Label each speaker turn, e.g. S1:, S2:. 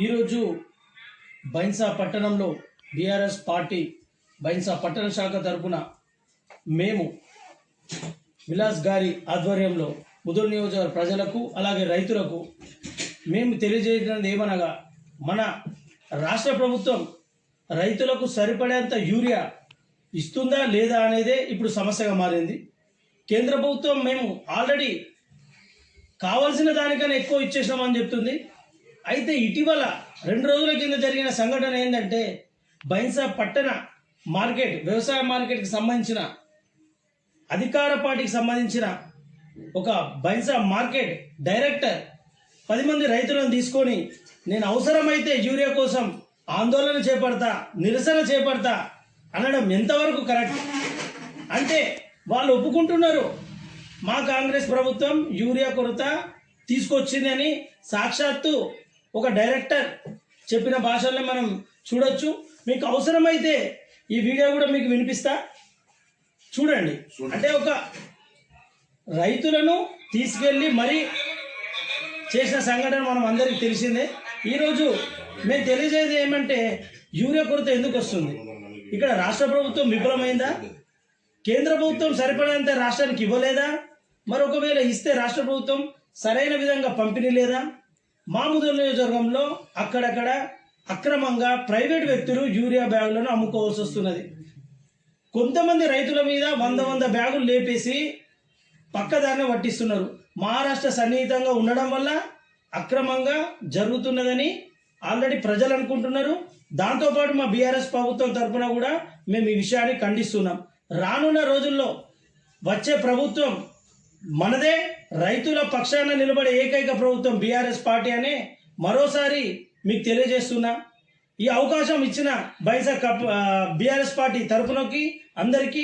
S1: ఈరోజు బైన్సా పట్టణంలో BRS party Bhainsa పట్టణ శాఖ తరపున మేము విలాస్ గారి ఆధ్వర్యంలో ముదోల్ నియోజకవర్గ ప్రజలకు అలాగే రైతులకు మేము తెలియజేయడం ఏమనగా మన రాష్ట్ర ప్రభుత్వం రైతులకు సరిపడేంత యూరియా ఇస్తుందా లేదా అనేదే ఇప్పుడు సమస్యగా మారింది. కేంద్ర ప్రభుత్వం మేము ఆల్రెడీ కావాల్సిన దానికన్నా ఎక్కువ ఇచ్చేసినామని చెప్తుంది. అయితే ఇటీవల 2 రోజుల కింద జరిగిన సంఘటన ఏంటంటే బైన్సా పట్టణ మార్కెట్ వ్యవసాయ మార్కెట్కి సంబంధించిన అధికార పార్టీకి సంబంధించిన ఒక బైన్సా మార్కెట్ డైరెక్టర్ 10 మంది రైతులను తీసుకొని నేను అవసరమైతే యూరియా కోసం ఆందోళన చేపడతా, నిరసన చేపడతా అనడం ఎంతవరకు కరెక్ట్? అంటే వాళ్ళు ఒప్పుకుంటున్నారు మా కాంగ్రెస్ ప్రభుత్వం యూరియా కొరత తీసుకొచ్చిందని సాక్షాత్తు ఒక డైరెక్టర్ చెప్పిన భాషల్లో మనం చూడొచ్చు. మీకు అవసరమైతే ఈ వీడియో కూడా మీకు వినిపిస్తా, చూడండి. అంటే ఒక రైతులను తీసుకెళ్ళి మరీ చేసిన సంఘటన మనం అందరికీ తెలిసిందే. ఈరోజు మేము తెలియజేది ఏమంటే యూరియా కొరత ఎందుకు వస్తుంది? ఇక్కడ రాష్ట్ర ప్రభుత్వం విఫలమైందా? కేంద్ర ప్రభుత్వం సరిపడేంత రాష్ట్రానికి ఇవ్వలేదా? మరొకవేళ ఇస్తే రాష్ట్ర ప్రభుత్వం సరైన విధంగా పంపిణీ లేదా? మా ముదోల్ నియోజకవర్గంలో అక్కడక్కడ అక్రమంగా ప్రైవేట్ వ్యక్తులు యూరియా బ్యాగులను అమ్ముకోవాల్సి వస్తున్నది. కొంతమంది రైతుల మీద 100 బ్యాగులు లేపేసి పక్కదారిని పట్టిస్తున్నారు. మహారాష్ట్ర సన్నిహితంగా ఉండడం వల్ల అక్రమంగా జరుగుతున్నదని ఆల్రెడీ ప్రజలు అనుకుంటున్నారు. దాంతోపాటు మా బీఆర్ఎస్ ప్రభుత్వం తరఫున కూడా మేము ఈ విషయాన్ని ఖండిస్తున్నాం. రానున్న రోజుల్లో వచ్చే ప్రభుత్వం మనదే, రైతుల పక్షాన నిలబడే ఏకైక ప్రభుత్వం బీఆర్ఎస్ పార్టీ అనే మరోసారి మీకు తెలియజేస్తున్నా. ఈ అవకాశం ఇచ్చిన బైన్సా బీఆర్ఎస్ పార్టీ తరఫునకి అందరికీ